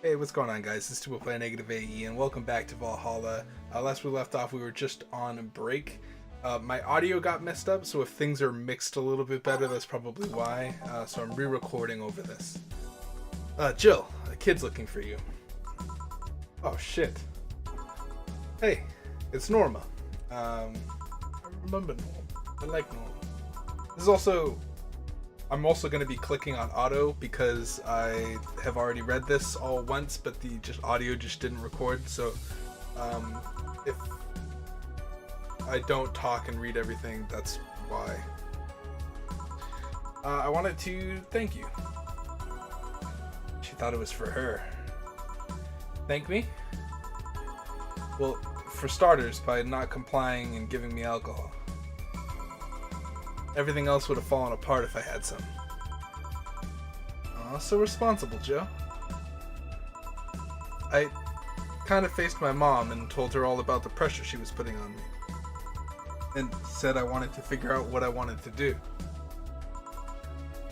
Hey, what's going on, guys? This is Tuba playing NegativeAE, and welcome back to Valhalla. Last we left off, we were just on a break. My audio got messed up, so if things are mixed a little bit better, that's probably why. So I'm re-recording over this. Gill, a kid's looking for you. Oh, shit. Hey, it's Norma. I remember Norma. I like Norma. This is also... I'm also going to be clicking on auto because I have already read this all once, but the audio just didn't record. So if I don't talk and read everything, that's why. I wanted to thank you. She thought it was for her. Thank me? Well, for starters, by not complying and giving me alcohol. Everything else would have fallen apart if I had some. Aw, so responsible, Joe. I kind of faced my mom and told her all about the pressure she was putting on me. And said I wanted to figure out what I wanted to do.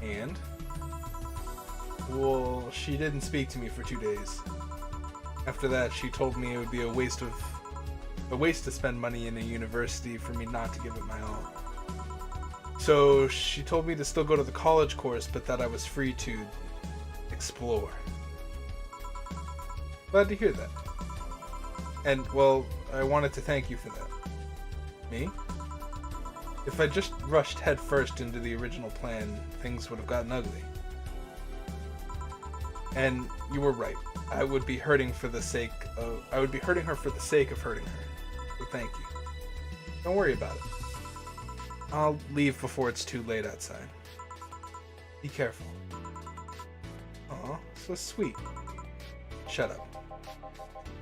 And? Well, she didn't speak to me for 2 days. After that, she told me it would be a waste to spend money in a university for me not to give it my all. So she told me to still go to the college course, but that I was free to explore. Glad to hear that. And, well, I wanted to thank you for that. Me? If I just rushed headfirst into the original plan, things would have gotten ugly. And you were right. I would be hurting her for the sake of hurting her. So thank you. Don't worry about it. I'll leave before it's too late outside. Be careful. Aw, so sweet. Shut up.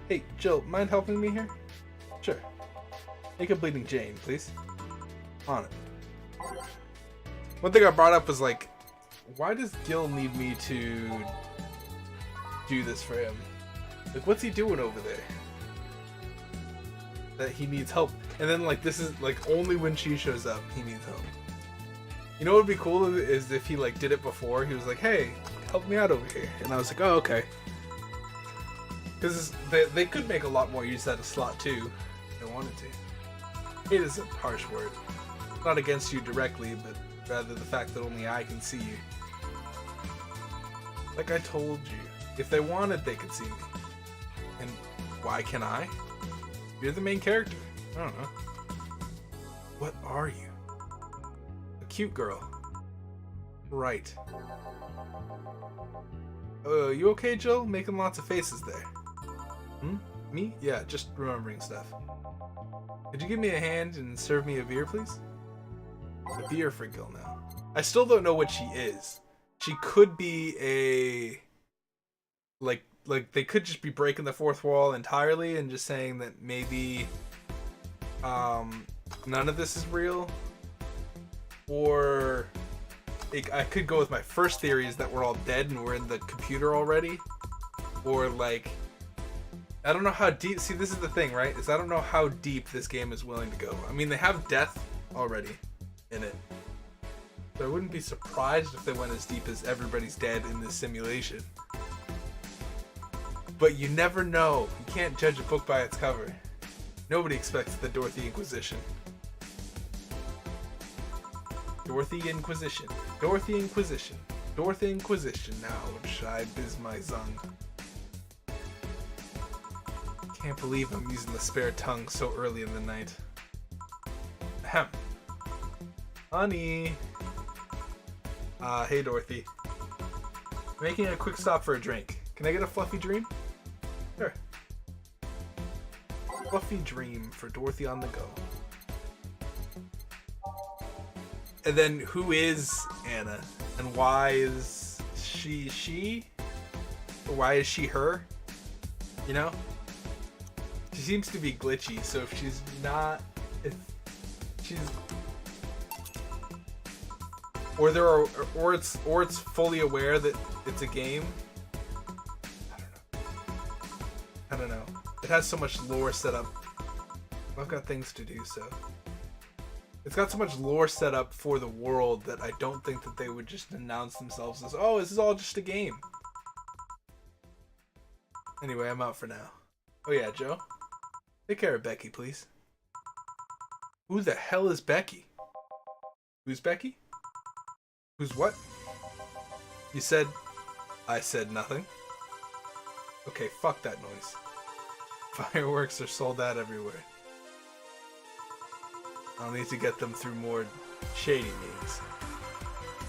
Hey, Jill, mind helping me here? Sure. Make a bleeding Jane, please. On it. One thing I brought up was like, why does Gill need me to do this for him? Like, what's he doing over there? That he needs help. And then, like, this is, like, only when she shows up, he needs help. You know what would be cool is if he, like, did it before. He was like, hey, help me out over here. And I was like, oh, okay. Because they could make a lot more use out of slot, too. If they wanted to. Hate is a harsh word. Not against you directly, but rather the fact that only I can see you. Like I told you, if they wanted, they could see me. And why can't I? You're the main character. I don't know. What are you? A cute girl. Right. You okay, Jill? Making lots of faces there. Hmm? Me? Yeah, just remembering stuff. Could you give me a hand and serve me a beer, please? A beer for Gill now. I still don't know what she is. She could be a... Like they could just be breaking the fourth wall entirely and just saying that maybe none of this is real, or I could go with my first theory is that we're all dead and we're in the computer already, or like I don't know how deep. See, this is the thing, right? Is I don't know how deep this game is willing to go. I mean, they have death already in it, so I wouldn't be surprised if they went as deep as everybody's dead in this simulation. But you never know. You can't judge a book by its cover. Nobody expects the Dorothy Inquisition. Dorothy Inquisition. Dorothy Inquisition. Dorothy Inquisition. Now, Shai biz my zung. Can't believe I'm using the spare tongue so early in the night. Ahem. Honey. Hey Dorothy. Making a quick stop for a drink. Can I get a fluffy dream? Sure. Fluffy dream for Dorothy on the go. And then who is Anna? And why is she? Or why is she her? You know? She seems to be glitchy, so if she's not... If she's... Or it's fully aware that it's a game. I don't know. It has so much lore set up. I've got things to do, so. It's got so much lore set up for the world that I don't think that they would just announce themselves as, oh, this is all just a game. Anyway, I'm out for now. Oh yeah, Joe? Take care of Becky, please. Who the hell is Becky? Who's Becky? Who's what? You said... I said nothing. Okay, fuck that noise. Fireworks are sold out everywhere. I'll need to get them through more shady means.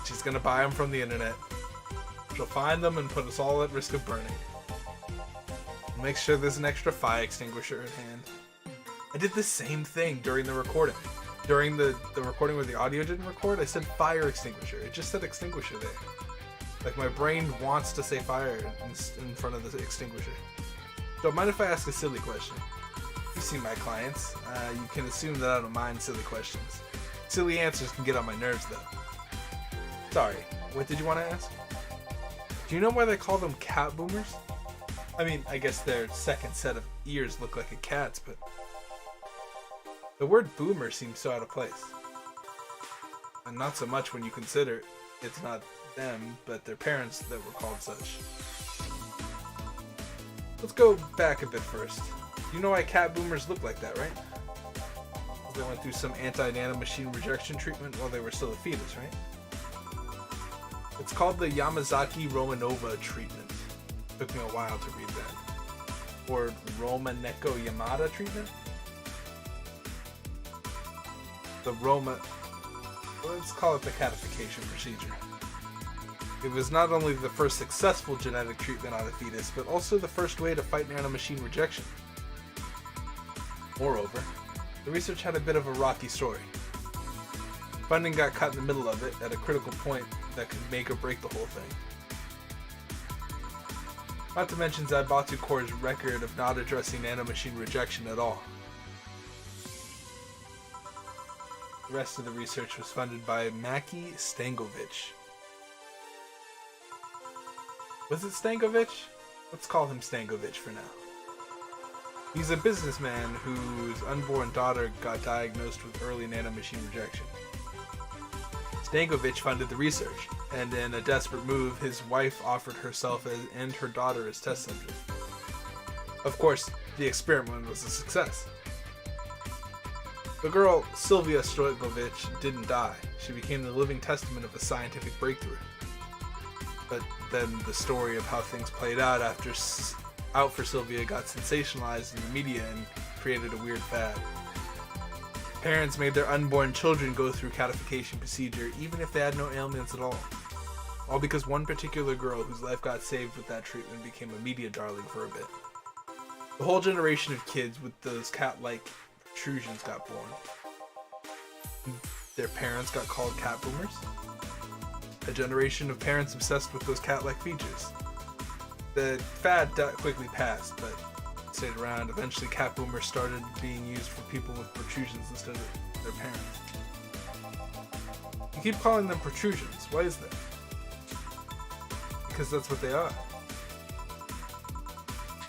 She's gonna buy them from the internet. She'll find them and put us all at risk of burning. Make sure there's an extra fire extinguisher at hand. I did the same thing during the recording. During the recording where the audio didn't record, I said fire extinguisher. It just said extinguisher there. Like my brain wants to say fire in front of the extinguisher. Don't mind if I ask a silly question. You've seen my clients. You can assume that I don't mind silly questions. Silly answers can get on my nerves though. Sorry, what did you want to ask? Do you know why they call them cat boomers? I mean, I guess their second set of ears look like a cat's, but... The word boomer seems so out of place. And not so much when you consider it's not them, but their parents that were called such. Let's go back a bit first. You know why cat boomers look like that, right? They went through some anti-nanomachine rejection treatment while they were still a fetus, right? It's called the Yamazaki-Romanova treatment. Took me a while to read that. Or Romaneko-Yamada treatment? The let's call it the catification procedure. It was not only the first successful genetic treatment on a fetus, but also the first way to fight nanomachine rejection. Moreover, the research had a bit of a rocky story. Funding got cut in the middle of it at a critical point that could make or break the whole thing. Not to mention Zaibatsu Corps' record of not addressing nanomachine rejection at all. The rest of the research was funded by Maki Stankovic. Was it Stankovic? Let's call him Stankovic for now. He's a businessman whose unborn daughter got diagnosed with early nanomachine rejection. Stankovic funded the research, and in a desperate move, his wife offered herself and her daughter as test subjects. Of course, the experiment was a success. The girl, Sylvia Stojkovic, didn't die. She became the living testament of a scientific breakthrough. But then the story of how things played out after Out for Sylvia got sensationalized in the media and created a weird fad. Parents made their unborn children go through catification procedure even if they had no ailments at all. All because one particular girl whose life got saved with that treatment became a media darling for a bit. The whole generation of kids with those cat-like protrusions got born. Their parents got called cat boomers. A generation of parents obsessed with those cat-like features. The fad quickly passed, but stayed around. Eventually, cat boomers started being used for people with protrusions instead of their parents. You keep calling them protrusions. Why is that? Because that's what they are.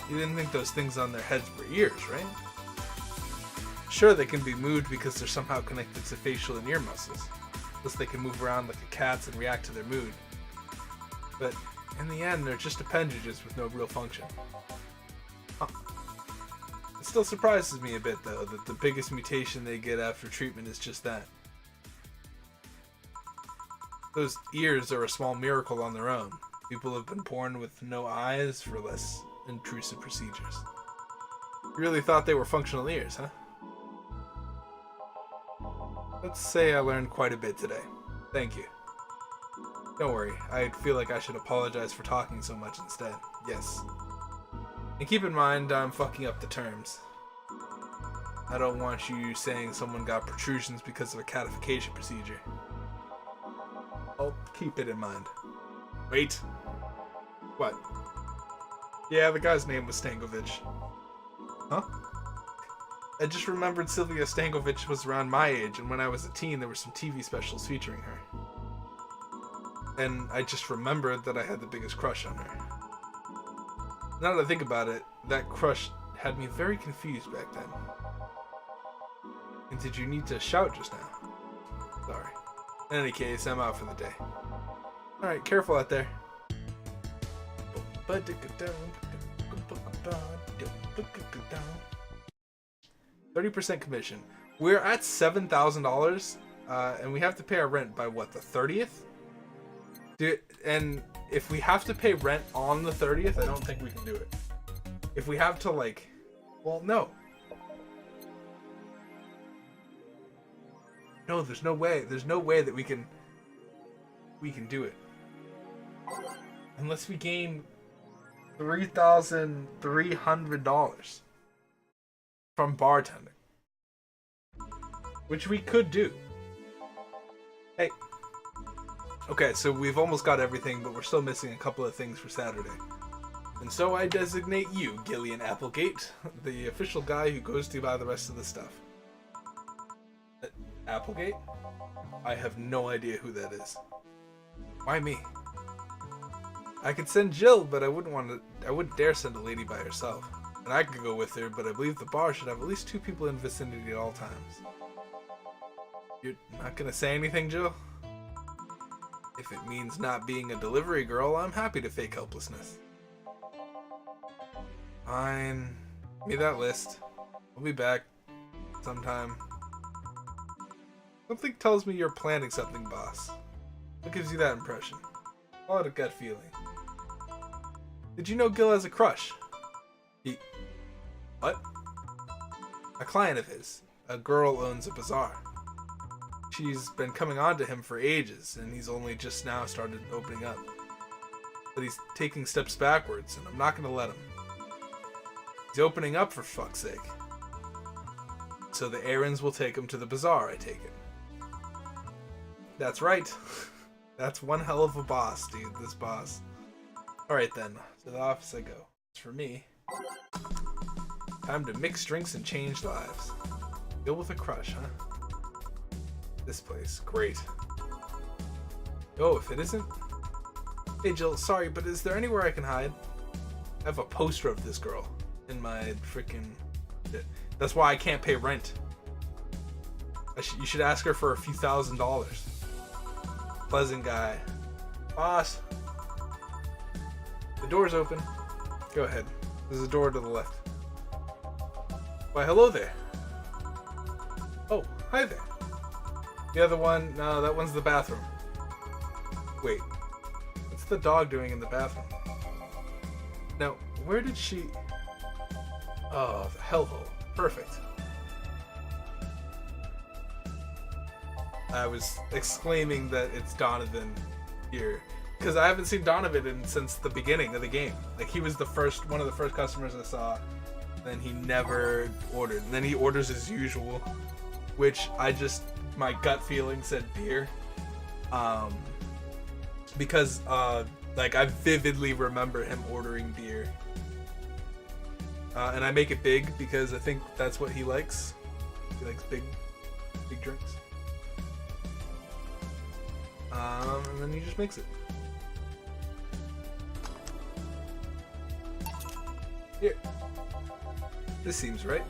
You didn't think those things on their heads were ears, right? Sure, they can be moved because they're somehow connected to facial and ear muscles. Thus they can move around like a cat's and react to their mood. But in the end, they're just appendages with no real function. Huh. It still surprises me a bit, though, that the biggest mutation they get after treatment is just that. Those ears are a small miracle on their own. People have been born with no eyes for less intrusive procedures. You really thought they were functional ears, huh? Let's say I learned quite a bit today. Thank you. Don't worry, I feel like I should apologize for talking so much instead. Yes. And keep in mind, I'm fucking up the terms. I don't want you saying someone got protrusions because of a catification procedure. I'll keep it in mind. Wait. What? Yeah, the guy's name was Stankovic. Huh? I just remembered Sylvia Stankovic was around my age, and when I was a teen, there were some TV specials featuring her. And I just remembered that I had the biggest crush on her. Now that I think about it, that crush had me very confused back then. And did you need to shout just now? Sorry. In any case, I'm out for the day. Alright, careful out there. 30% commission. We're at $7,000, and we have to pay our rent by what, the 30th? Dude, and if we have to pay rent on the 30th, I don't think we can do it. If we have to, like, well, no. No, there's no way. There's no way that we can do it. Unless we gain $3,300 from bartending. Which we could do. Hey. Okay, so we've almost got everything, but we're still missing a couple of things for Saturday. And so I designate you, Gillian Applegate, the official guy who goes to buy the rest of the stuff. Applegate? I have no idea who that is. Why me? I could send Gill, but I wouldn't dare send a lady by herself. And I could go with her, but I believe the bar should have at least 2 people in the vicinity at all times. You're not gonna say anything, Jill? If it means not being a delivery girl, I'm happy to fake helplessness. Fine. Give me that list. I'll be back sometime. Something tells me you're planning something, boss. What gives you that impression? Call it a gut feeling. Did you know Gill has a crush? What? A client of his. A girl owns a bazaar. She's been coming on to him for ages, and he's only just now started opening up. But he's taking steps backwards, and I'm not going to let him. He's opening up, for fuck's sake. So the errands will take him to the bazaar, I take it. That's right. That's one hell of a boss, dude, this boss. Alright then, to the office I go. As for me, time to mix drinks and change lives. Deal with a crush, huh? This place, great. Oh, if it isn't... Hey Jill, sorry, but is there anywhere I can hide? I have a poster of this girl in my freaking... That's why I can't pay rent. You should ask her for a few $1,000s. Pleasant guy. Boss. The door's open. Go ahead. There's a door to the left. Why, hello there. Oh, hi there. The other one, no, that one's the bathroom. Wait, what's the dog doing in the bathroom? Now, where did she... Oh, the hellhole. Perfect. I was exclaiming that it's Donovan here, because I haven't seen Donovan since the beginning of the game. Like, he was one of the first customers I saw, then he never ordered. And then he orders as usual, which my gut feeling said beer. Because like, I vividly remember him ordering beer. And I make it big because I think that's what he likes. He likes big drinks. And then you just mix it. Here. This seems right.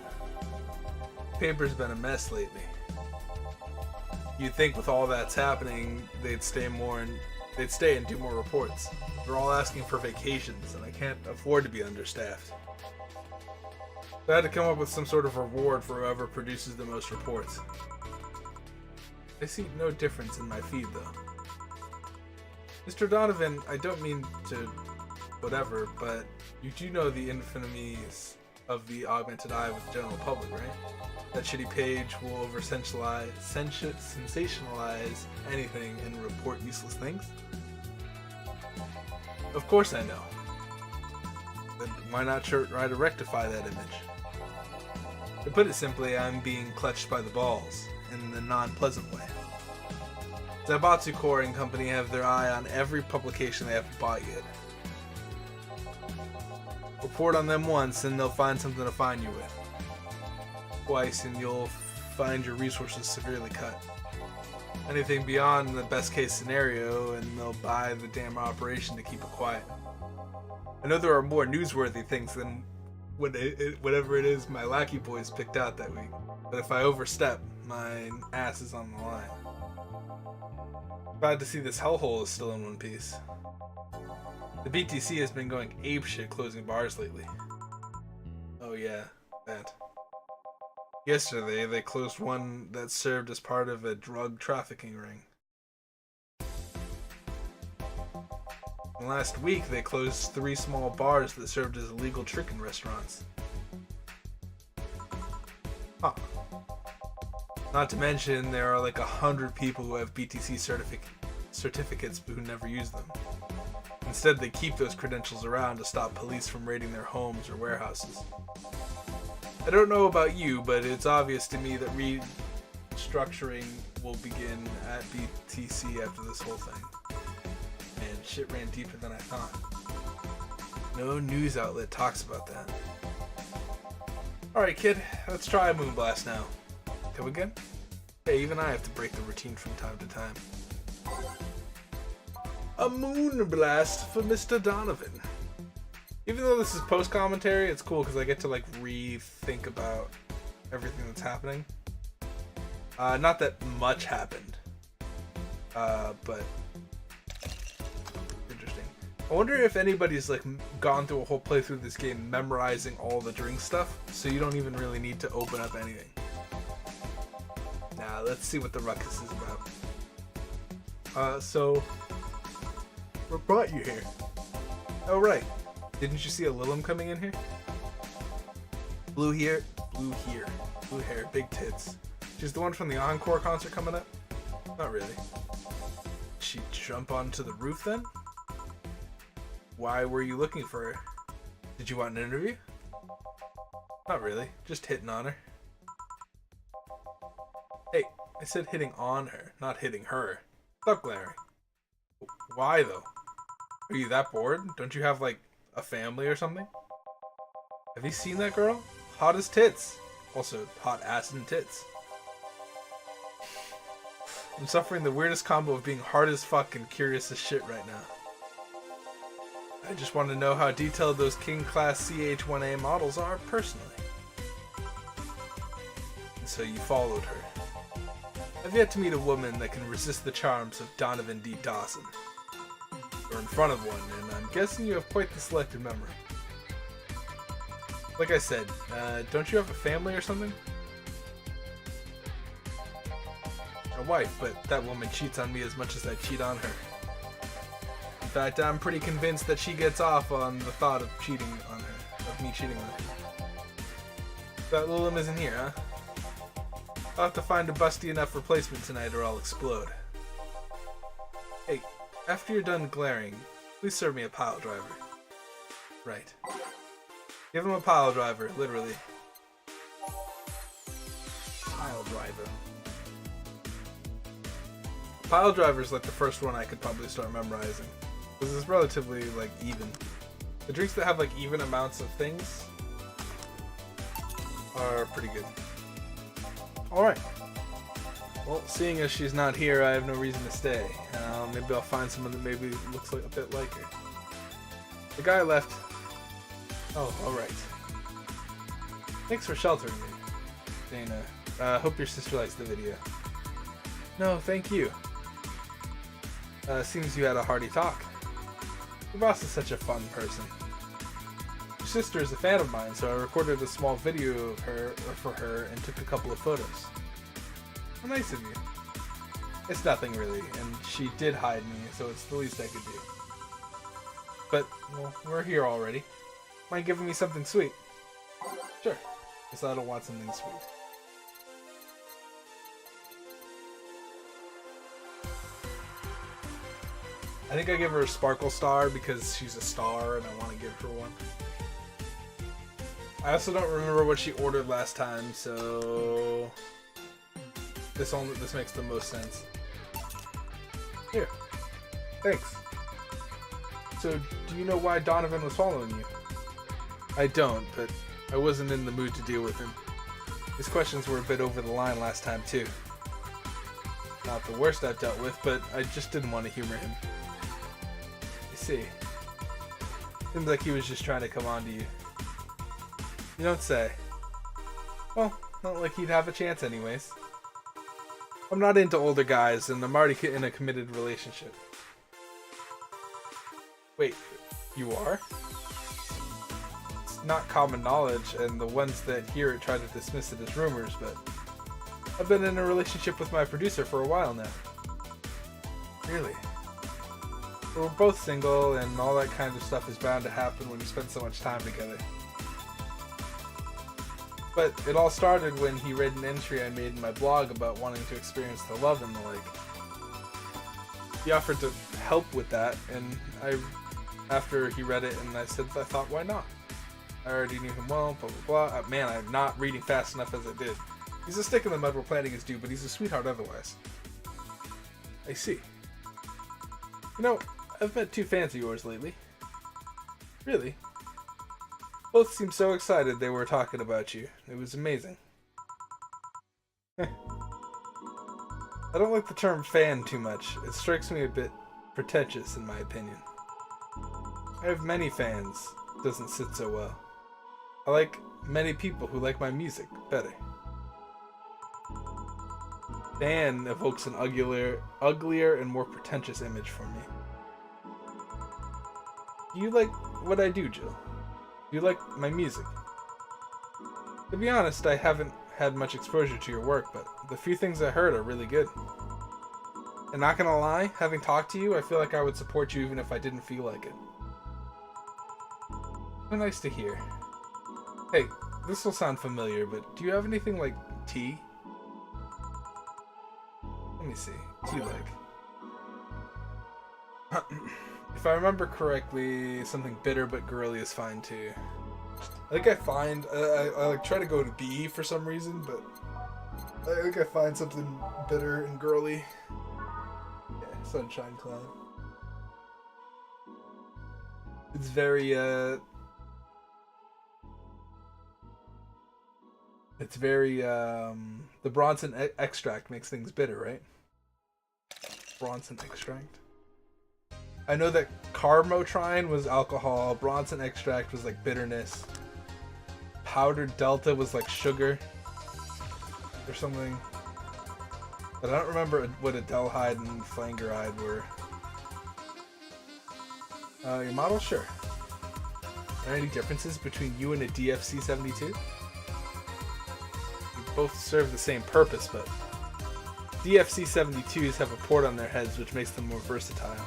Paper's been a mess lately. You'd think with all that's happening, they'd stay and do more reports. They're all asking for vacations, and I can't afford to be understaffed. So I had to come up with some sort of reward for whoever produces the most reports. I see no difference in my feed, though. Mr. Donovan, I don't mean to whatever, but you do know the infamies of the augmented eye with the general public, right? That shitty page will over-sensationalize anything and report useless things? Of course I know. Then why not try to rectify that image? To put it simply, I'm being clutched by the balls, in the non-pleasant way. Zaibatsu Core and company have their eye on every publication they haven't bought yet. Report on them once and they'll find something to find you with. Twice and you'll find your resources severely cut. Anything beyond the best case scenario and they'll buy the damn operation to keep it quiet. I know there are more newsworthy things than whatever it is my lackey boys picked out that week. But if I overstep, my ass is on the line. Glad to see this hellhole is still in one piece. The BTC has been going apeshit closing bars lately. Oh yeah, that. Yesterday, they closed one that served as part of a drug trafficking ring. And last week, they closed 3 small bars that served as illegal chicken restaurants. Huh. Not to mention, there are like 100 people who have BTC certificates who never use them. Instead, they keep those credentials around to stop police from raiding their homes or warehouses. I don't know about you, but it's obvious to me that restructuring will begin at BTC after this whole thing. And shit ran deeper than I thought. No news outlet talks about that. Alright kid, let's try a Moonblast now. Come again? Hey, even I have to break the routine from time to time. A Moonblast for Mr. Donovan. Even though this is post-commentary, it's cool because I get to like rethink about everything that's happening. Not that much happened, but interesting. I wonder if anybody's like gone through a whole playthrough of this game memorizing all the drink stuff, so you don't even really need to open up anything. Now, let's see what the ruckus is about. So, what brought you here? Oh, right. Didn't you see a Lilum coming in here? Blue hair, big tits. She's the one from the Encore concert coming up? Not really. Did she jump onto the roof then? Why were you looking for her? Did you want an interview? Not really, just hitting on her. Hey, I said hitting on her, not hitting her. Stop glaring. Why though? Are you that bored? Don't you have like a family or something? Have you seen that girl? Hot as tits. Also, hot ass and tits. I'm suffering the weirdest combo of being hard as fuck and curious as shit right now. I just want to know how detailed those King Class CH-1A models are personally. And so you followed her. I've yet to meet a woman that can resist the charms of Donovan D. Dawson. You're in front of one, and I'm guessing you have quite the selective memory. Like I said, don't you have a family or something? A wife, but that woman cheats on me as much as I cheat on her. In fact, I'm pretty convinced that she gets off on the thought of cheating on her, of me cheating on her. That Lilum isn't here, huh? I'll have to find a busty enough replacement tonight or I'll explode. Hey, after you're done glaring, please serve me a pile driver. Right. Give him a pile driver, literally. Pile driver. Pile driver's like the first one I could probably start memorizing. Because it's relatively like even. The drinks that have like even amounts of things are pretty good. Alright. Well, seeing as she's not here, I have no reason to stay. Maybe I'll find someone that maybe looks like a bit like her. The guy left. Oh, alright. Thanks for sheltering me, Dana. Hope your sister likes the video. No, thank you. Seems you had a hearty talk. Your boss is such a fun person. Your sister is a fan of mine, so I recorded a small video of her for her and took a couple of photos. How nice of you. It's nothing really, and she did hide me, so it's the least I could do. But, well, we're here already. Mind giving me something sweet? Sure. Guess I don't want something sweet. I think I give her a sparkle star because she's a star and I want to give her one. I also don't remember what she ordered last time, so this makes the most sense. Here. Thanks. So, do you know why Donovan was following you? I don't, but I wasn't in the mood to deal with him. His questions were a bit over the line last time, too. Not the worst I've dealt with, but I just didn't want to humor him. You see. Seems like he was just trying to come on to you. You don't say. Well, not like he'd have a chance anyways. I'm not into older guys, and I'm already in a committed relationship. Wait, You are? It's not common knowledge, and the ones that hear it try to dismiss it as rumors, but I've been in a relationship with my producer for a while now. Really? We're both single, and all that kind of stuff is bound to happen when you spend so much time together. But it all started when he read an entry I made in my blog about wanting to experience the love and the like. He offered to help with that, and after he read it, and I thought, why not? I already knew him well, blah blah blah. Man, I'm not reading fast enough as I did. He's a stick in the mud where planning is due, but he's a sweetheart otherwise. I see. You know, I've met 2 fans of yours lately. Really? Both seemed so excited they were talking about you. It was amazing. I don't like the term fan too much. It strikes me a bit pretentious in my opinion. I have many fans. It doesn't sit so well. I like many people who like my music better. Fan evokes an uglier and more pretentious image for me. Do you like what I do, Jill? Do you like my music? To be honest, I haven't had much exposure to your work, but the few things I heard are really good. And not gonna lie, having talked to you, I feel like I would support you even if I didn't feel like it. So nice to hear. Hey, this will sound familiar, but do you have anything like tea? Let me see. Tea like. If I remember correctly, something bitter but girly is fine too. I think I find I like try to go to B for some reason, but I think I find something bitter and girly. Yeah, Sunshine Cloud. It's very the Bronson extract makes things bitter, right? Bronson extract. I know that Carmotrine was alcohol, Bronson extract was like bitterness, powdered Delta was like sugar or something, but I don't remember what Adelhyde and Flangeride were. Your model? Sure. Are there any differences between you and a DFC-72? You both serve the same purpose, but DFC-72s have a port on their heads which makes them more versatile.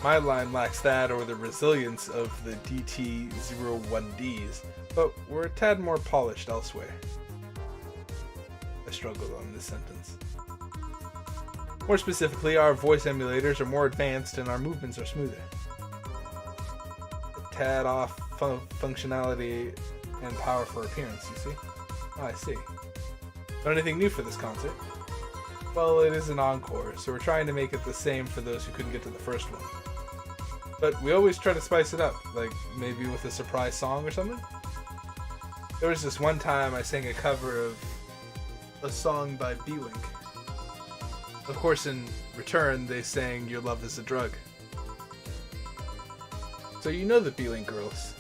My line lacks that or the resilience of the DT-01Ds, but we're a tad more polished elsewhere. I struggled on this sentence. More specifically, our voice emulators are more advanced and our movements are smoother. A tad off functionality and power for appearance, you see? Oh, I see. Got anything new for this concert? Well, it is an encore, so we're trying to make it the same for those who couldn't get to the first one. But we always try to spice it up, like maybe with a surprise song or something. There was this one time I sang a cover of a song by B-Link. Of course, in return, they sang Your Love is a Drug. So you know the B-Link girls.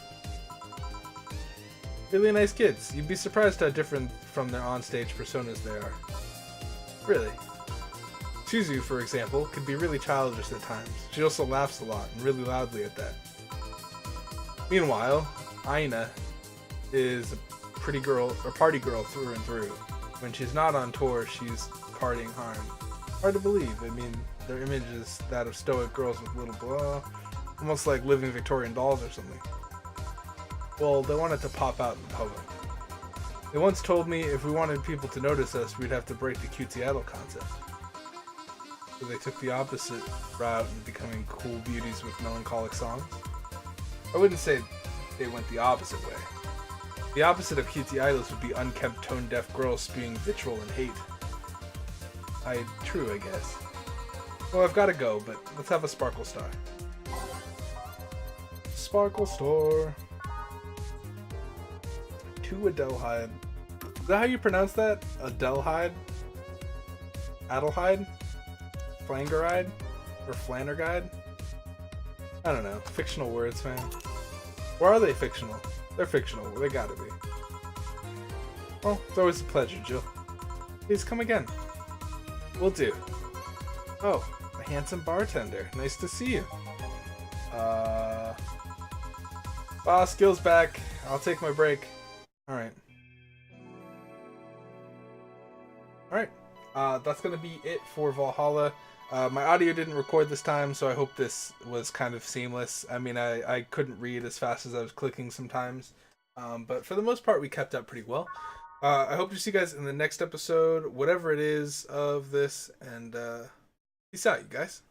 Really nice kids. You'd be surprised how different from their onstage personas they are. Really. Suzu, for example, could be really childish at times. She also laughs a lot, and really loudly at that. Meanwhile, Aina is a pretty girl, or party girl through and through. When she's not on tour, she's partying hard. Hard to believe. I mean, their image is that of stoic girls with little blah, almost like living Victorian dolls or something. Well, they wanted to pop out in public. They once told me if we wanted people to notice us, we'd have to break the cutesy idol concept. So they took the opposite route in becoming cool beauties with melancholic songs. I wouldn't say they went the opposite way. The opposite of cutesy idols would be unkempt, tone-deaf girls spewing vitriol and hate. True, I guess. Well, I've got to go, but let's have a Sparkle Star. Sparkle Star. To Adelhyde. Is that how you pronounce that? Adelhyde? Adelhyde? Flangeride? Or Flannerguide? I don't know. Fictional words, man. Or are they fictional? They're fictional. They gotta be. Well, it's always a pleasure, Jill. Please come again. Will do. Oh, a handsome bartender. Nice to see you. Skill's back. I'll take my break. Alright. Alright. That's going to be it for Valhalla. My audio didn't record this time, so I hope this was kind of seamless. I mean, I couldn't read as fast as I was clicking sometimes. But for the most part, we kept up pretty well. I hope to see you guys in the next episode, whatever it is of this, and peace out, you guys.